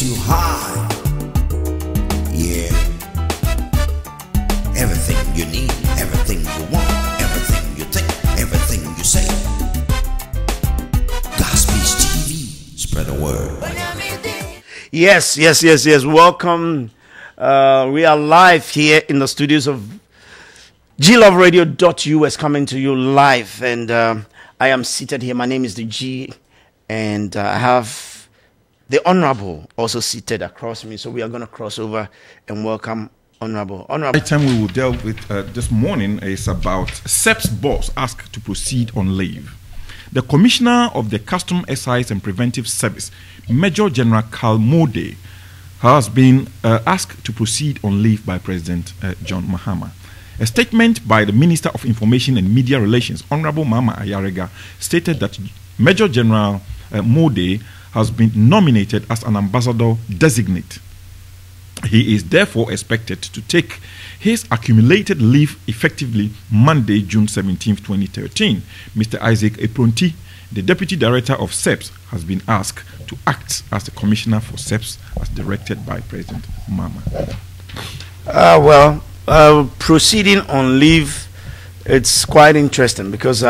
lifts you high. Yeah. Everything you need, everything you want, everything you think, everything you say. Gospel's TV, spread the word. Yes. Welcome. We are live here in the studios of GLoveRadio.us, coming to you live. And I am seated here. My name is the G. And I have the Honorable also seated across me. So we are going to cross over and welcome Honorable. The item we will delve with this morning is about SEPS boss asked to proceed on leave. The Commissioner of the Custom Excise and Preventive Service, Major General Carl Mode, has been asked to proceed on leave by President John Mahama. A statement by the Minister of Information and Media Relations, Honorable Mama Ayarega, stated that Major General Mode has been nominated as an ambassador designate. He is therefore expected to take his accumulated leave effectively Monday, June 17, 2013. Mr. Isaac Epronti, the Deputy Director of SEPS, has been asked to act as the Commissioner for SEPS as directed by President Mahama. Proceeding on leave, it's quite interesting because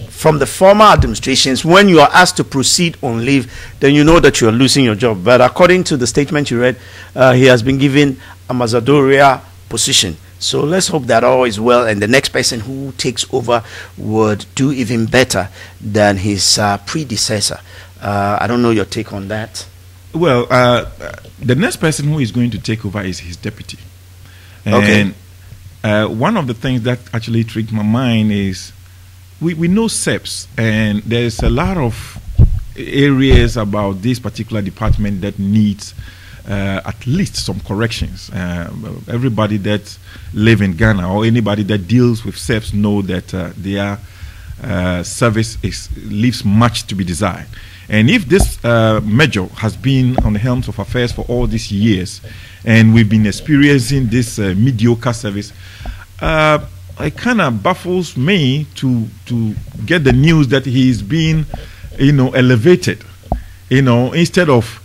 from the former administrations, when you are asked to proceed on leave, then you know that you are losing your job. But according to the statement you read, he has been given a ambassadorial position. So let's hope that all is well, and the next person who takes over would do even better than his predecessor. I don't know your take on that. Well, the next person who is going to take over is his deputy. And okay. One of the things that actually tricked my mind is we know SEPS, and there's a lot of areas about this particular department that needs at least some corrections. Everybody that live in Ghana or anybody that deals with SEPS know that their service leaves much to be desired. And if this major has been on the helms of affairs for all these years, and we've been experiencing this mediocre service, it kind of baffles me to get the news that he's being, elevated, instead of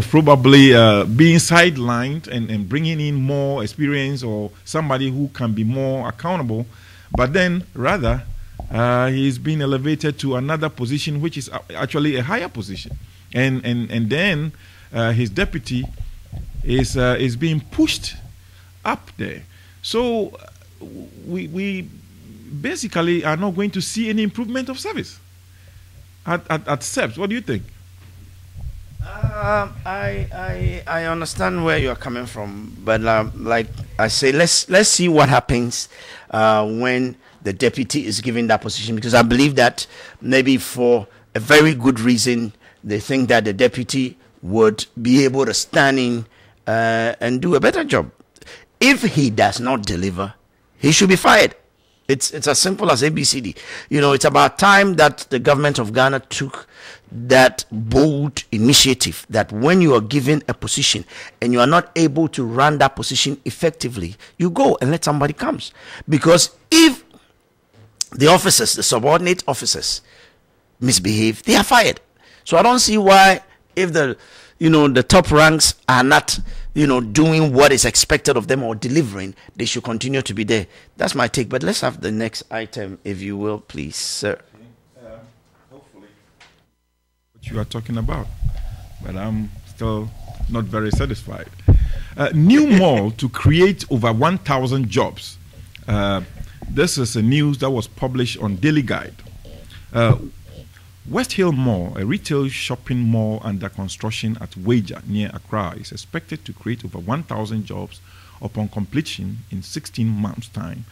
probably being sidelined and bringing in more experience or somebody who can be more accountable, but then rather he's been elevated to another position, which is actually a higher position, and then his deputy is being pushed up there. So we basically are not going to see any improvement of service at SEPS. What do you think? I understand where you are coming from, but like I say, let's see what happens when the deputy is given that position, because I believe that maybe for a very good reason they think that the deputy would be able to stand in and do a better job. If he does not deliver, he should be fired. It's as simple as ABCD. It's about time that the government of Ghana took that bold initiative that when you are given a position and you are not able to run that position effectively, you go and let somebody comes. Because if the officers, the subordinate officers, misbehave, they are fired. So I don't see why, if the top ranks are not doing what is expected of them or delivering, they should continue to be there. That's my take. But let's have the next item, if you will, please, sir. Hopefully what you are talking about, but I'm still not very satisfied. New mall to create over 1,000 jobs. This is a news that was published on Daily Guide. West Hill Mall, a retail shopping mall under construction at Waja near Accra, is expected to create over 1,000 jobs upon completion in 16 months' time.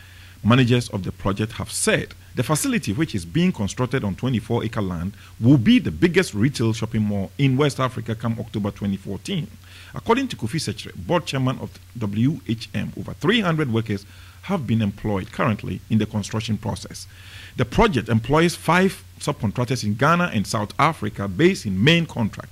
Managers of the project have said the facility, which is being constructed on 24-acre land, will be the biggest retail shopping mall in West Africa come October 2014. According to Kofi Sechere, board chairman of WHM, over 300 workers have been employed currently in the construction process. The project employs 5 subcontractors in Ghana and South Africa based in main contract.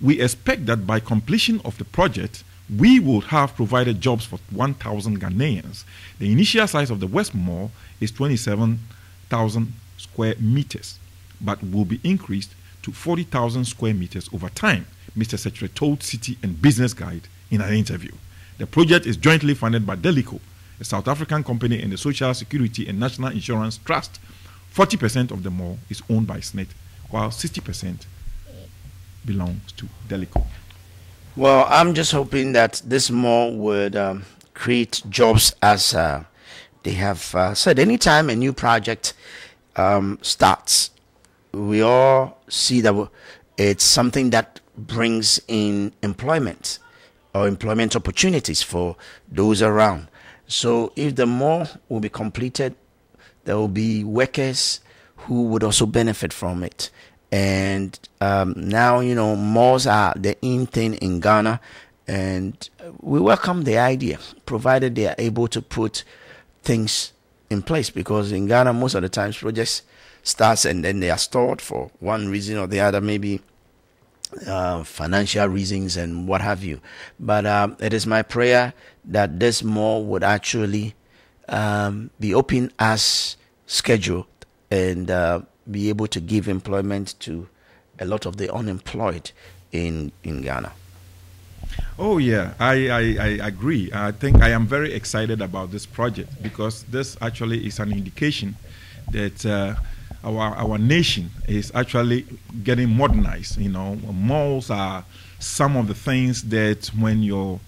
We expect that by completion of the project, we will have provided jobs for 1,000 Ghanaians. The initial size of the West Mall is 27,000 square meters, but will be increased to 40,000 square meters over time. Mr. Secretary told City and Business Guide in an interview. The project is jointly funded by Delico, a South African company, and the Social Security and National Insurance Trust. 40% of the mall is owned by SSNIT, while 60% belongs to Delico. Well, I'm just hoping that this mall would create jobs, as they have said. Anytime a new project starts, we all see that it's something that brings in employment or employment opportunities for those around. So if the mall will be completed, there will be workers who would also benefit from it. And now, malls are the in thing in Ghana, and we welcome the idea, provided they are able to put things in place, because in Ghana, most of the times projects starts and then they are stalled for one reason or the other, maybe financial reasons and what have you. But it is my prayer that this mall would actually be open as scheduled and be able to give employment to a lot of the unemployed in Ghana. Oh yeah, I agree. I think I am very excited about this project, because this actually is an indication that our nation is actually getting modernized. Malls are some of the things that, when your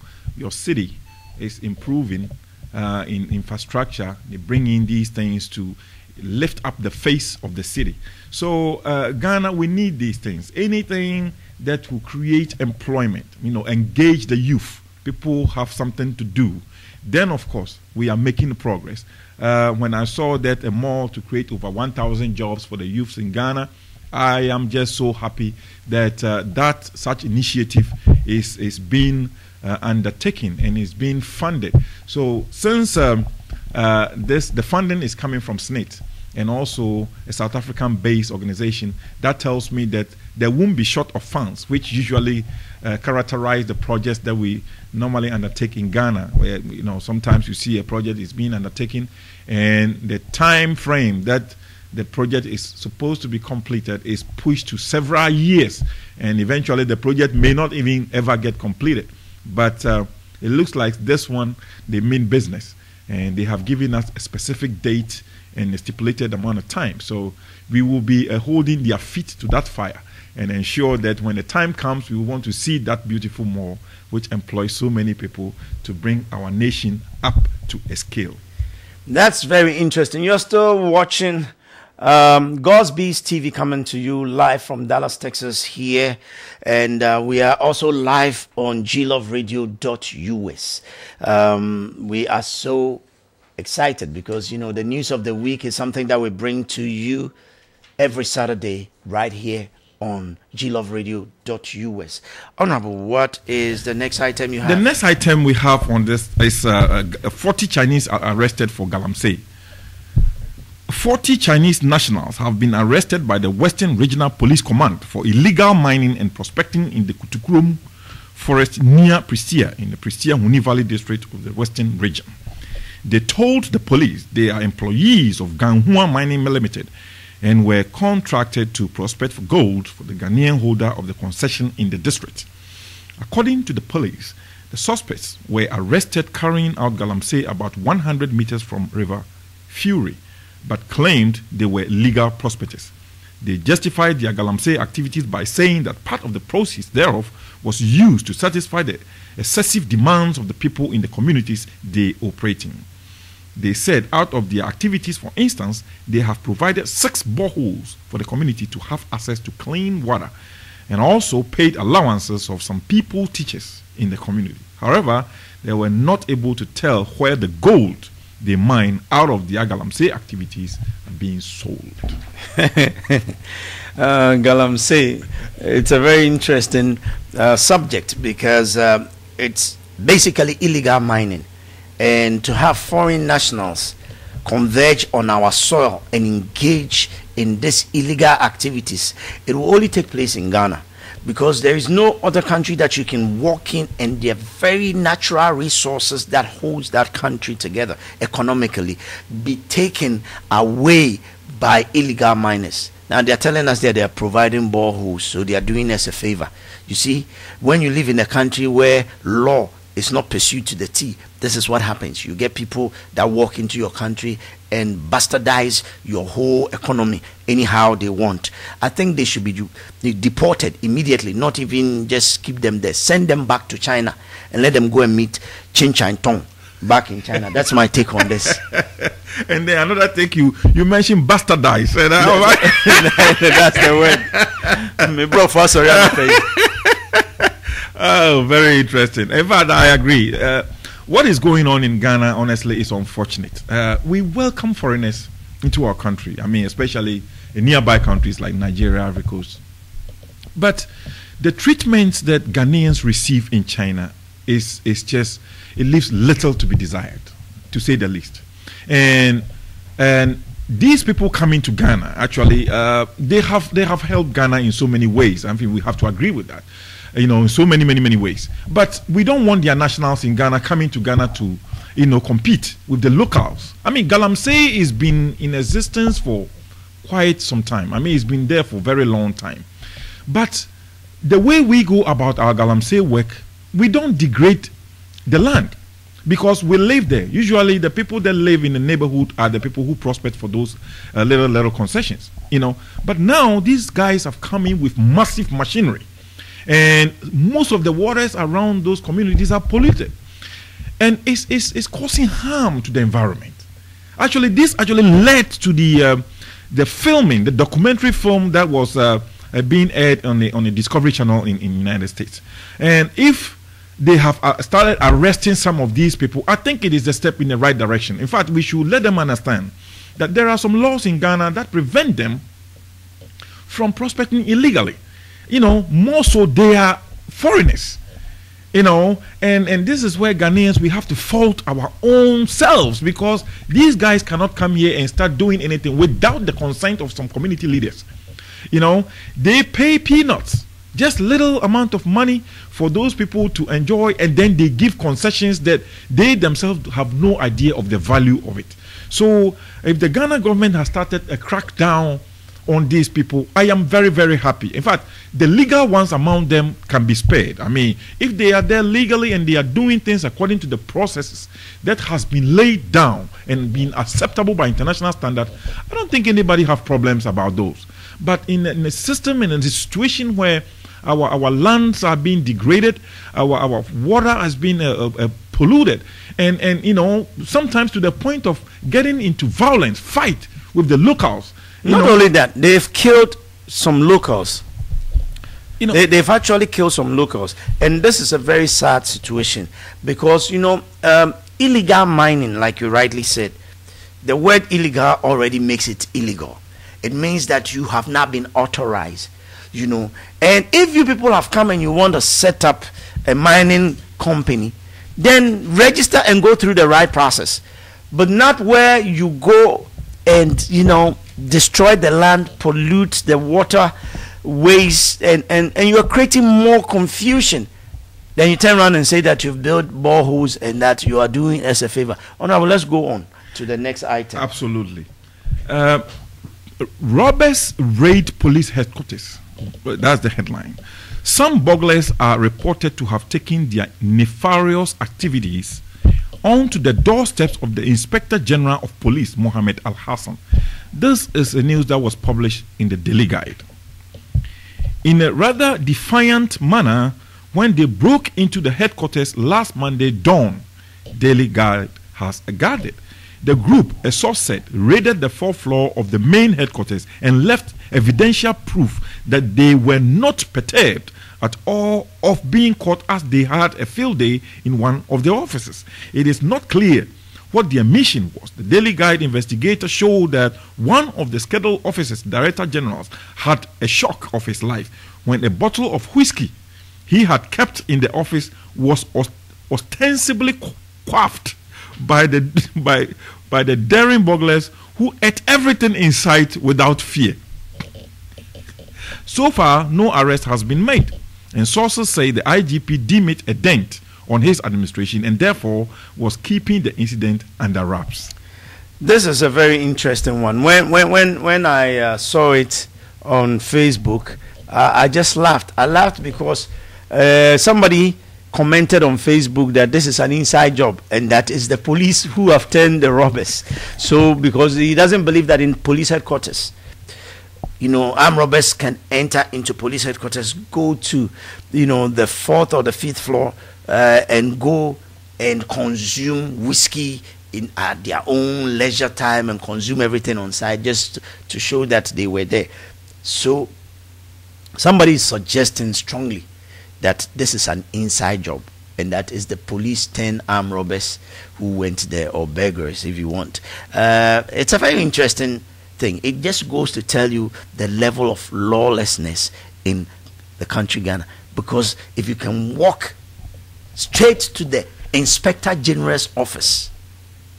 city is improving in infrastructure, they bring in these things to lift up the face of the city. So Ghana, we need these things. Anything that will create employment, engage the youth, people have something to do, then of course we are making progress. When I saw that a mall to create over 1,000 jobs for the youths in Ghana, I am just so happy that such initiative is being undertaken and is being funded. So since the funding is coming from SSNIT and also a South African-based organization, that tells me that there won't be short of funds, which usually characterize the projects that we normally undertake in Ghana, where sometimes you see a project is being undertaken and the time frame that the project is supposed to be completed is pushed to several years, and eventually the project may not even ever get completed. But it looks like this one, they mean business, and they have given us a specific date and a stipulated amount of time. So we will be holding their feet to that fire and ensure that when the time comes, we want to see that beautiful mall which employs so many people to bring our nation up to a scale. That's very interesting. You're still watching God's Beast TV, coming to you live from Dallas, Texas here. And we are also live on gloveradio.us. We are so excited because, the news of the week is something that we bring to you every Saturday right here on gloveradio.us. Honorable, what is the next item you have? The next item we have on this is 40 Chinese are arrested for galamsey. 40 Chinese nationals have been arrested by the Western Regional Police Command for illegal mining and prospecting in the Kutukurum forest near Prestea in the Prestea-Huni Valley district of the Western region. They told the police they are employees of Ganghua Mining Limited and were contracted to prospect for gold for the Ghanaian holder of the concession in the district. According to the police, the suspects were arrested carrying out galamsey about 100 meters from River Fury, but claimed they were legal prospectors. They justified their galamsey activities by saying that part of the proceeds thereof was used to satisfy the excessive demands of the people in the communities they operate in. They said out of their activities, for instance, they have provided 6 boreholes for the community to have access to clean water, and also paid allowances of some people teachers in the community. However, they were not able to tell where the gold they mine out of their galamsey activities are being sold. Galamsey, it's a very interesting subject because it's basically illegal mining. And to have foreign nationals converge on our soil and engage in these illegal activities, it will only take place in Ghana, because there is no other country that you can walk in and their very natural resources that holds that country together economically be taken away by illegal miners. Now they are telling us that they are providing boreholes, so they are doing us a favor. You see, when you live in a country where law is not pursued to the T, this is what happens. You get people that walk into your country and bastardize your whole economy anyhow they want. I think they should be deported immediately, not even just keep them there. Send them back to China and let them go and meet Chin Chai Tong back in China. That's my take on this. And then another thing, you mentioned bastardize. That's the word. Me bro, for sorry, oh, very interesting. In fact, I agree. What is going on in Ghana, honestly, is unfortunate. We welcome foreigners into our country. I mean, especially in nearby countries like Nigeria, Ivory Coast. But the treatment that Ghanaians receive in China is just, it leaves little to be desired, to say the least. And these people coming to Ghana, actually, they have helped Ghana in so many ways. I think we have to agree with that. In so many ways. But we don't want their nationals in Ghana coming to Ghana to, compete with the locals. I mean, Galamsey has been in existence for quite some time. I mean, it's been there for a very long time. But the way we go about our Galamsey work, we don't degrade the land because we live there. Usually, the people that live in the neighborhood are the people who prospect for those little concessions. But now these guys have come in with massive machinery. And most of the waters around those communities are polluted. And it's causing harm to the environment. Actually, this actually led to the filming, the documentary film that was being aired on the Discovery Channel in the United States. And if they have started arresting some of these people, I think it is a step in the right direction. In fact, we should let them understand that there are some laws in Ghana that prevent them from prospecting illegally. More so they are foreigners, and this is where Ghanaians, we have to fault our own selves because these guys cannot come here and start doing anything without the consent of some community leaders. They pay peanuts, just little amount of money for those people to enjoy, and then they give concessions that they themselves have no idea of the value of it. So if the Ghana government has started a crackdown on these people, I am very, very happy. In fact, the legal ones among them can be spared. I mean, if they are there legally and they are doing things according to the processes that has been laid down and been acceptable by international standard, I don't think anybody have problems about those. But in a system and in a situation where our lands are being degraded, our water has been polluted, and sometimes to the point of getting into violence, fight with the locals. Not only that, they've killed some locals. They've actually killed some locals. And this is a very sad situation because, illegal mining, like you rightly said, the word illegal already makes it illegal. It means that you have not been authorized, And if you people have come and you want to set up a mining company, then register and go through the right process. But not where you go and, destroy the land, pollute the water, waste, and you are creating more confusion. Then you turn around and say that you've built boreholes and that you are doing us a favor. Honorable, let's go on to the next item. Absolutely. Robbers raid police headquarters. That's the headline. Some burglars are reported to have taken their nefarious activities onto the doorsteps of the Inspector General of Police, Mohammed Al-Hassan. This is a news that was published in the Daily Guide. In a rather defiant manner, when they broke into the headquarters last Monday dawn, Daily Guide has guarded. The group, a source said, raided the fourth floor of the main headquarters and left evidential proof that they were not perturbed at all of being caught as they had a field day in one of the offices. It is not clear what their mission was. The Daily Guide investigator showed that one of the scheduled office's director generals had a shock of his life when a bottle of whiskey he had kept in the office was ostensibly quaffed by the daring burglars who ate everything in sight without fear. So far, no arrest has been made, and sources say the IGP deemed it a dent on his administration and therefore was keeping the incident under wraps. This is a very interesting one. When I saw it on Facebook, I just laughed. I laughed because somebody commented on Facebook that this is an inside job and that is the police who have turned the robbers. So because he doesn't believe that in police headquarters, armed robbers can enter into police headquarters, go to, the 4th or the 5th floor, and go and consume whiskey at their own leisure time and consume everything on site just to show that they were there. So somebody is suggesting strongly that this is an inside job and that is the police 10 armed robbers who went there, or beggars if you want. It's a very interesting thing. It just goes to tell you the level of lawlessness in the country Ghana, because if you can walk straight to the Inspector General's office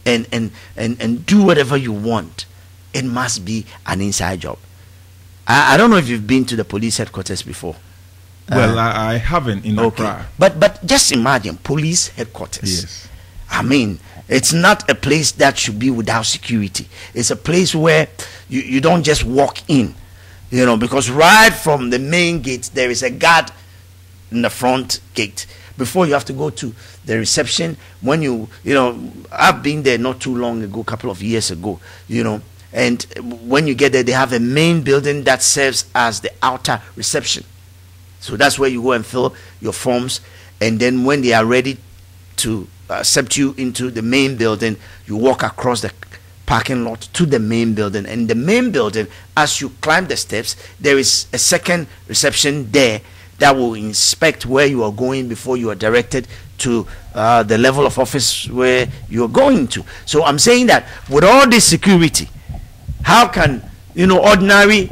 and do whatever you want, it must be an inside job. I don't know if you've been to the police headquarters before. Well, I haven't in Accra. But just imagine police headquarters. Yes. I mean, it's not a place that should be without security. It's a place where you don't just walk in, because right from the main gate there is a guard in the front gate. Before you have to go to the reception, when I've been there not too long ago, a couple of years ago, and when you get there, they have a main building that serves as the outer reception. So that's where you go and fill your forms, and then when they are ready to accept you into the main building, you walk across the parking lot to the main building. And the main building, as you climb the steps, there is a second reception there that will inspect where you are going before you are directed to the level of office where you are going to. So I'm saying that with all this security, how can ordinary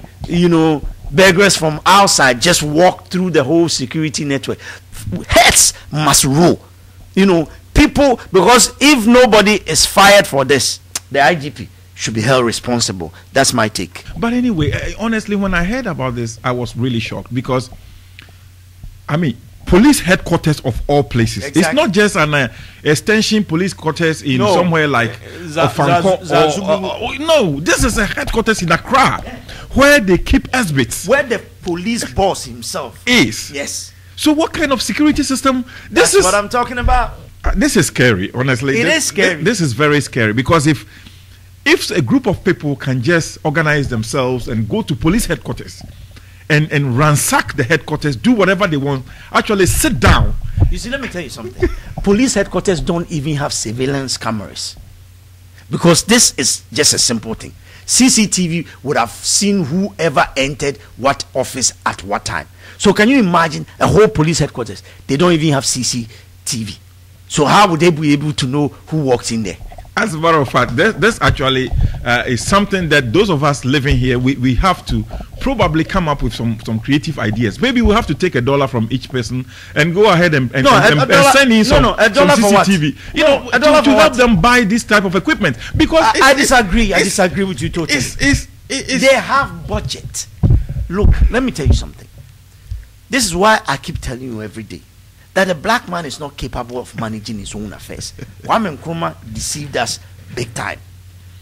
beggars from outside just walk through the whole security network? Heads must roll. People, because if nobody is fired for this, the IGP should be held responsible. That's my take. But anyway, honestly, when I heard about this, I was really shocked, because police headquarters of all places. Exactly. It's not just an extension police quarters in somewhere like Ofanko. No, this is a headquarters in Accra, where they keep exhibits. Where the police boss himself is. Yes. So what kind of security system? That's what I'm talking about. This is scary, honestly. It is scary. This is very scary, because if a group of people can just organize themselves and go to police headquarters and ransack the headquarters, do whatever they want, actually sit down. You see, let me tell you something. Police headquarters don't even have surveillance cameras, because this is just a simple thing. CCTV would have seen whoever entered what office at what time. So can you imagine a whole police headquarters? They don't even have CCTV. So how would they be able to know who walked in there? As a matter of fact, this actually is something that those of us living here, we have to probably come up with some creative ideas. Maybe we have to take $1 from each person and go ahead and send in some CCTV. To help them buy this type of equipment. Because I disagree. I disagree with you totally. They have budget. Look, let me tell you something. This is why I keep telling you every day that a black man is not capable of managing his own affairs. Kwame Nkrumah deceived us big time.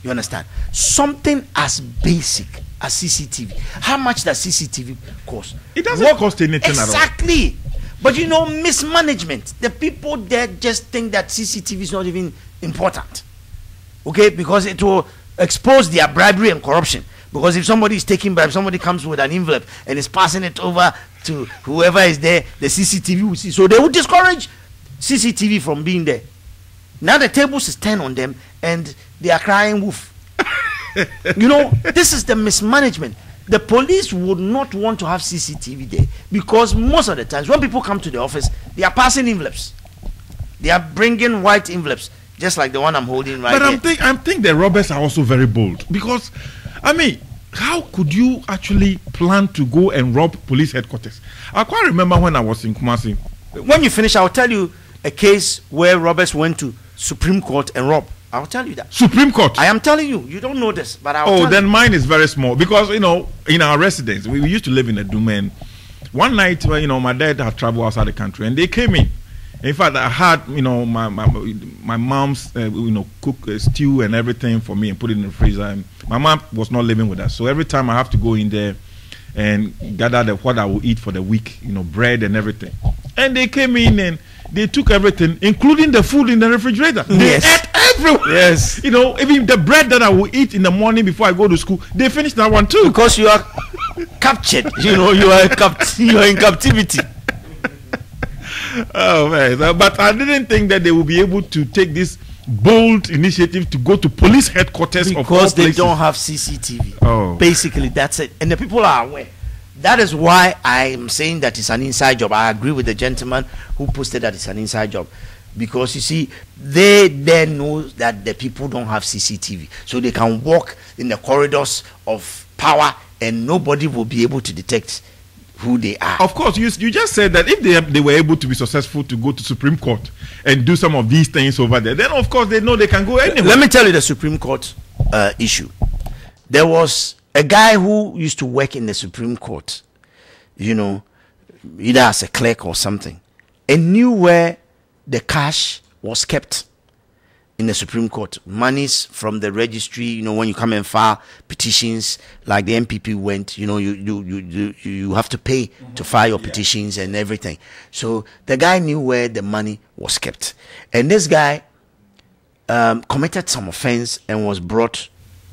You understand? Something as basic as CCTV. How much does CCTV cost? It doesn't cost anything at all. Exactly. But mismanagement. The people there just think that CCTV is not even important. Okay? Because it will expose their bribery and corruption. Because if somebody is taking bribe, somebody comes with an envelope and is passing it over to whoever is there, the CCTV will see. So they will discourage CCTV from being there. Now the tables is turned on them and they are crying wolf. This is the mismanagement. The police would not want to have CCTV there, because most of the times when people come to the office, they are passing envelopes. They are bringing white envelopes, just like the one I'm holding right here. But I think the robbers are also very bold, because how could you actually plan to go and rob police headquarters? I quite remember when I was in Kumasi. When you finish, I'll tell you a case where robbers went to Supreme Court and robbed. I'll tell you that. Supreme Court? I am telling you. You don't know this, but I'll tell you. Oh, then mine is very small, because, in our residence, we used to live in a domain. One night, my dad had traveled outside the country, and they came in. In fact, I had, my mom's, cook stew and everything for me and put it in the freezer. And my mom was not living with us, so every time I have to go in there and gather what I will eat for the week, bread and everything. And they came in and they took everything, including the food in the refrigerator. They ate everywhere. Yes. Even the bread that I will eat in the morning before I go to school, they finished that one too. Because you are captured. You are in captivity. Oh man! But I didn't think that they would be able to take this bold initiative to go to police headquarters because they don't have CCTV. Oh, basically that's it, and the people are aware. That is why I am saying that it's an inside job. I agree with the gentleman who posted that it's an inside job, because you see, they then know that the people don't have CCTV, so they can walk in the corridors of power and nobody will be able to detect who they are. Of course, you just said that if they were able to be successful to go to Supreme Court and do some of these things over there, then of course they know they can go anywhere. Let me tell you the Supreme Court issue. There was a guy who used to work in the Supreme Court, either as a clerk or something, and knew where the cash was kept in the Supreme Court. Monies from the registry, when you come and file petitions, like the MPP went, you have to pay to file your petitions and everything. So the guy knew where the money was kept. And this guy committed some offense and was brought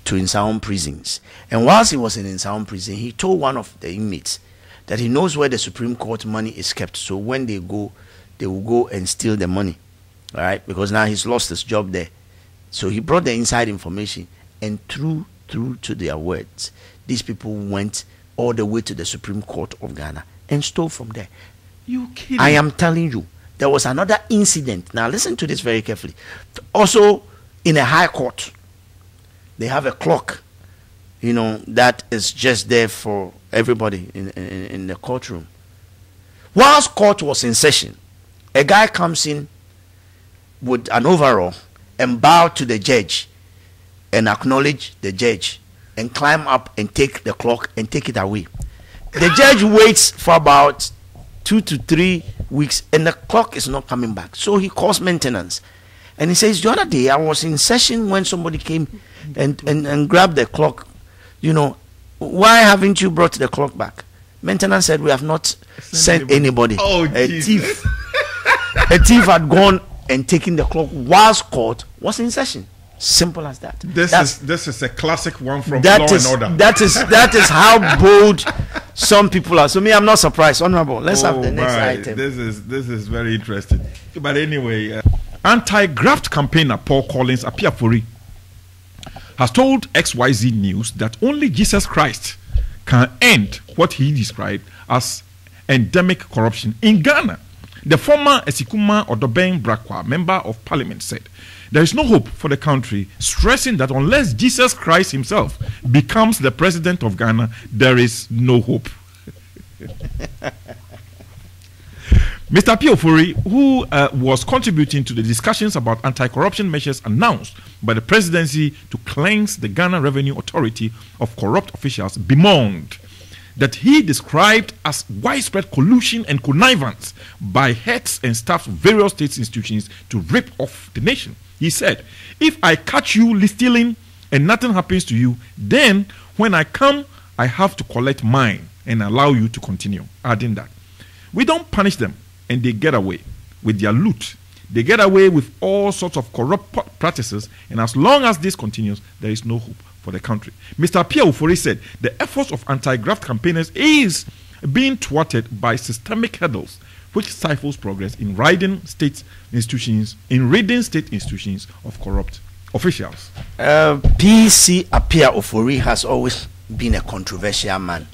to Insaon prisons. And whilst he was in Insaon prison, he told one of the inmates that he knows where the Supreme Court money is kept. So when they go, they will go and steal the money. All right, because now he's lost his job there. So he brought the inside information, and through to their words, these people went all the way to the Supreme Court of Ghana and stole from there. You kidding? I am telling you, there was another incident. Now listen to this very carefully. Also, in a high court, they have a clock, that is just there for everybody in the courtroom. Whilst court was in session, a guy comes in with an overall and bow to the judge and acknowledge the judge and climb up and take the clock and take it away. The judge waits for about 2 to 3 weeks and the clock is not coming back. So he calls maintenance and he says, the other day I was in session when somebody came and grabbed the clock. Why haven't you brought the clock back? Maintenance said, we have not sent anybody. Oh, a thief. A thief had gone and taking the clock whilst court was in session. Simple as that. This is a classic one from Law and Order. That is how bold some people are. So me, I'm not surprised. Honorable, let's have the next item. This is very interesting. But anyway, anti-graft campaigner Paul Collins Apiafori has told XYZ News that only Jesus Christ can end what he described as endemic corruption in Ghana. The former Esikuma Odobeng Brakwa, member of parliament, said there is no hope for the country, stressing that unless Jesus Christ himself becomes the president of Ghana, there is no hope. Mr. Apiafori, who was contributing to the discussions about anti-corruption measures announced by the presidency to cleanse the Ghana Revenue Authority of corrupt officials, bemoaned that he described as widespread collusion and connivance by heads and staff of various state institutions to rip off the nation. He said, if I catch you stealing and nothing happens to you, then when I come, I have to collect mine and allow you to continue. Adding that, we don't punish them and they get away with their loot. They get away with all sorts of corrupt practices, and as long as this continues, there is no hope for the country. Mr. Apiafori said the efforts of anti-graft campaigners is being thwarted by systemic hurdles which stifles progress in ridding state institutions of corrupt officials. PC Apiafori has always been a controversial man.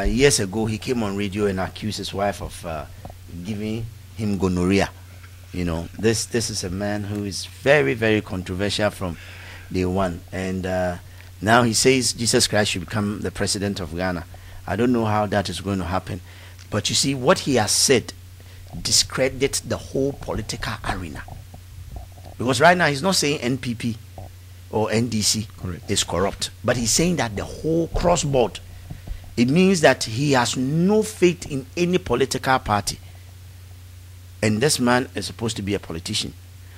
Years ago, he came on radio and accused his wife of giving him gonorrhea. This is a man who is very, very controversial from day one, and now he says Jesus Christ should become the president of Ghana. I don't know how that is going to happen, but you see, what he has said discredits the whole political arena, because right now he's not saying NPP or NDC is corrupt, but he's saying that the whole cross-board. It means that he has no faith in any political party, and this man is supposed to be a politician.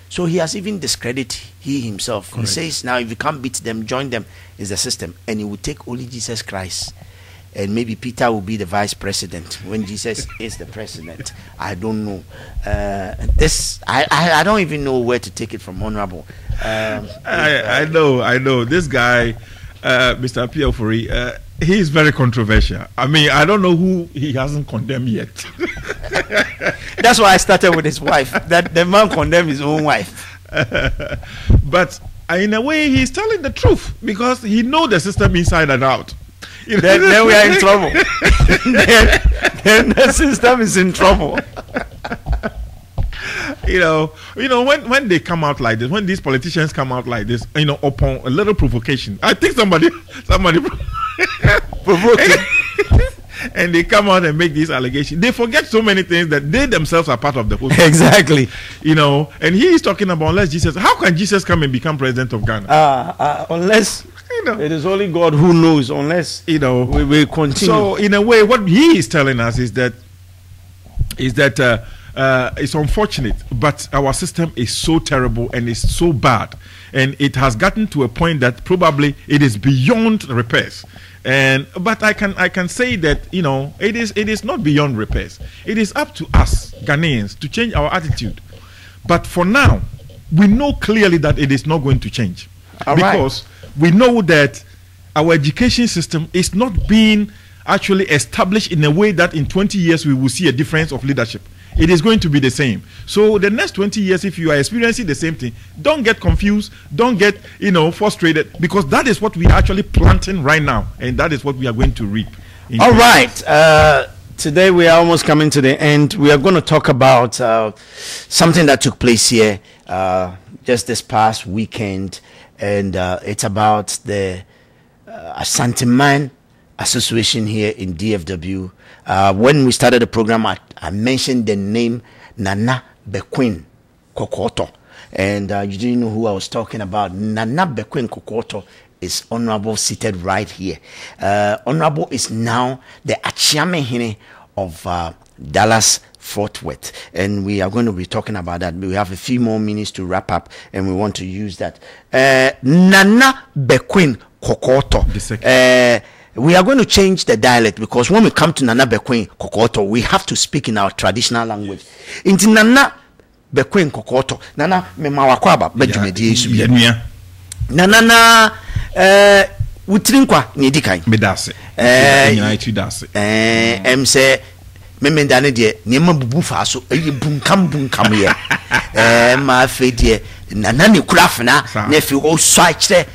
So he has even discredited he himself. Correct. He says now if you can't beat them, join them is the system, and he will take only Jesus Christ and maybe Peter will be the vice president when Jesus is the president. I don't know. I don't even know where to take it from, Honorable. I know. This guy, Mr. Piofori, he is very controversial. I mean, I don't know who he hasn't condemned yet. That's why I started with his wife. That the man condemned his own wife. But in a way, he's telling the truth because he knows the system inside and out. Then we are in trouble. then the system is in trouble. When they come out like this, when these politicians come out like this, upon a little provocation, I think somebody provoking. And they come out and make these allegations. They forget so many things that they themselves are part of the whole thing. Exactly. And he is talking about unless Jesus. How can Jesus come and become president of Ghana? Unless it is only God who knows. Unless we will continue. So in a way, what he is telling us is that it's unfortunate, but our system is so terrible and it's so bad, and it has gotten to a point that probably it is beyond repairs. But I can say that it is not beyond repairs. It is up to us Ghanaians to change our attitude. But for now, we know clearly that it is not going to change because we know that our education system is not being actually established in a way that in 20 years we will see a difference of leadership. It is going to be the same. So the next 20 years, if you are experiencing the same thing, don't get confused, don't get frustrated, because that is what we are actually planting right now, and that is what we are going to reap. All right. Today we are almost coming to the end. We are going to talk about something that took place here just this past weekend, and it's about the Asante-Man Association here in DFW. When we started the program, I mentioned the name Nana Bequin Kokoto, and you didn't know who I was talking about. Nana Bequin Kokoto is Honorable seated right here. Honorable is now the Achiamehene of Dallas Fort Worth, and we are going to be talking about that. We have a few more minutes to wrap up, and we want to use that. Nana Bequin Kokoto. We are going to change the dialect because when we come to Nana Bequin Kokoto, we have to speak in our traditional language. Into Nana Bequin Kokoto, Nana Memawakwaba, Benjamin Nana Utrinkwa Nidikai. Medase. Say Memendane de Nema Bufaso, Bunkam here. My fate, Nanani Krafna, nephew, oh, switch there.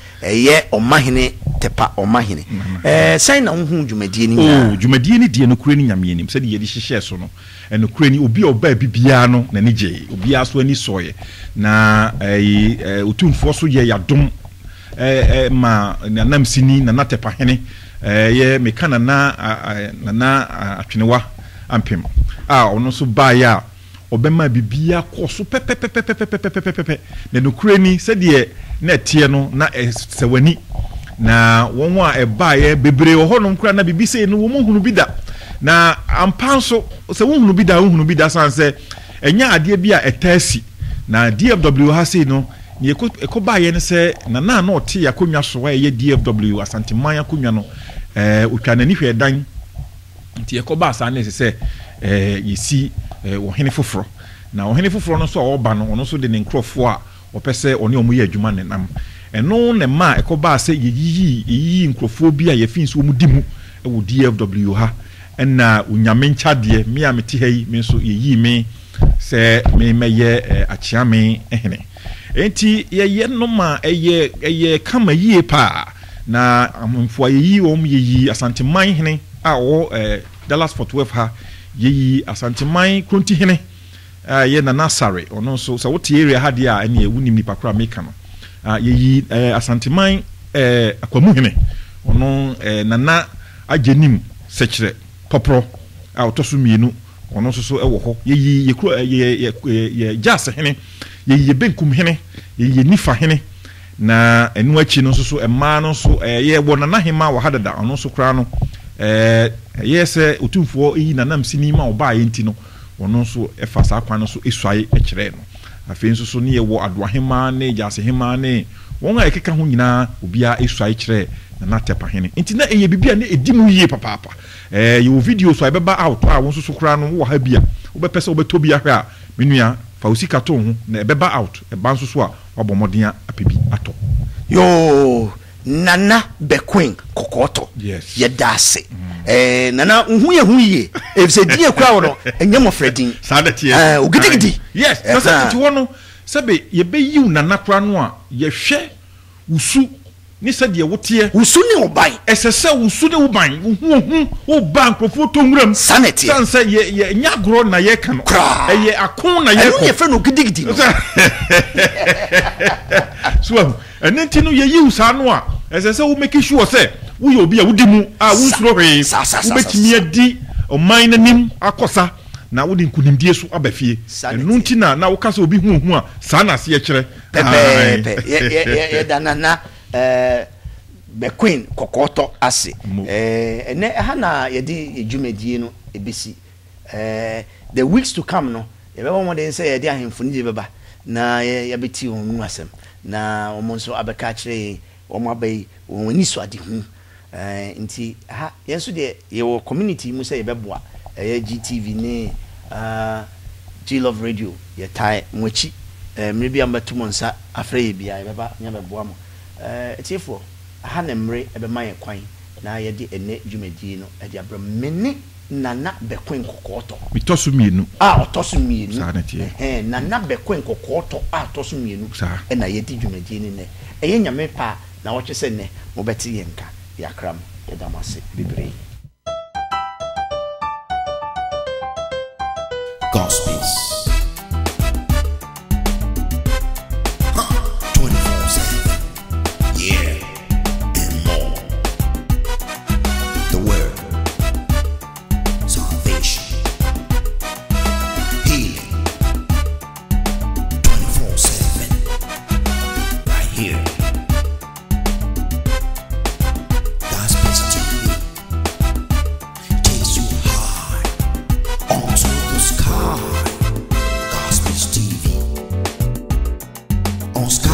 Omahine tepa omahine sai na hu dwumadie ni dwumadie ni die no kure ni nyame anim said ye di hihye so no eno kure ni obi oba bibia no na ni je obi aso ani soye na otumfo so ye yadom ma nanam sini na natepa hene ye mekana na atwenewa ampem ono so ba ya obema bibia koso pepepepepepepepepepe na no kure ni said ye na tie no na sewani na won a eba ye bebre wo honom kura na bibise no wo hunu bi da na ampanso se wo hunu bi da sanse enya ade bi a etasi na DFW ha sei no ye ekoba ye ne se na ote yakonwa so wa ye DFW Asante-Man yakonwa no otwa nani hwe dan nti ekoba asa na se yesi wo hene foforo na wo hene foforo no so a oba no ono so de ne nkrofo a opese oni omuye adwuma ne nam eno ne ma ekoba se yeyi nkrofo bi a yefin so mu dimu e wo DFW ha na unyame nchade me a meti hayi me so yeyi me se me meye achiame ehene enti ye no ma eye kama yie pa na amfo yeyi yeyi Asante-Man hene a wo Dallas Fort Worth ha yeyi Asante-Man kronti hene ye na Nasare ono so what area ha dia ene ewunim nipa kra meka no yeyi Asante-Man akwamu hene ono nana agenim sekire popro a otoso mienu ono so ewo ho yeyi ye jase hene yeyi benkum hene yeyi nifa hene na enu achi no so ema no so ye wo nana hema wa hadada ono so kra no yese otumfo yi nanam sini ma oba yenti no ono so efasa akwan no so esuaye ekire no afei nso so ne ye wo adoahema ne jase hema ne won a ekeka ho nyina obia esuaye kire na tepa hene nti na eye bibia na edi mu yie papa you video so ebeba out a won so kura no wo ha bia wo be pese wo be tobi ahwe a menua fa usika to ho na ebeba out e ban so a wabomodea apebi ato yo Nana Bekwin Kokoto yes yedase nana hu ye if say die kwa wo no enyem ofredin sadati ogidigidi yes sadati wo no sebe ye be yiw nana kura no a ye hwe usu ni se de wotie usu ni oban esese usu ni oban hu o ban krofo to nwuram sanity sanse ye nyagro na ye ka no ye akon na ye ko ye fe no gidigidi no so enenti no ye yiw sa no a esese wo make sure say wo ye obi a wudi mu a wo nsuro hwe wo betimi adi o man nanim akosa na wo di nkunimdie so abafie enu nti na wo kasa obi hu a sa na se ye kire pepe ye danana Bekwin Kokoto ase ene ha na ye di ejumedie no ebisi the weeks to come no ye be mo den say ye di ahemfo ni je beba na ye beti onu asem na omo nso abeka kire omo abai woni so ade hu nti ha yenso de ye wo community mu say ye beboa GTV ne G Love Radio ye tai mochi mrebi ambato monsa afre ye bia ye beba nya beboa mo etifo ha na mre ebe man kwan na ye de ene dwumadi no e de abra mene Nana Bekwin Kokoto mitosu mienu otosu mienu Nana Bekwin Kokoto otosu mienu e na ye de dwumadi ni ne eye nyame pa na wo twese ne mo beti yenka yakram ye damase bibre Gospels 24/7. Yeah, and more. The word, salvation, healing, 24/7. Right here. Gospels TV takes you high onto the sky. Gospels TV on sky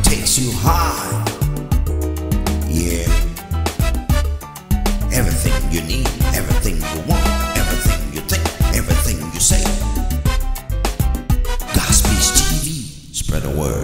takes you high. Yeah. Everything you need, everything you want, everything you think, everything you say. Gospels TV, spread the word.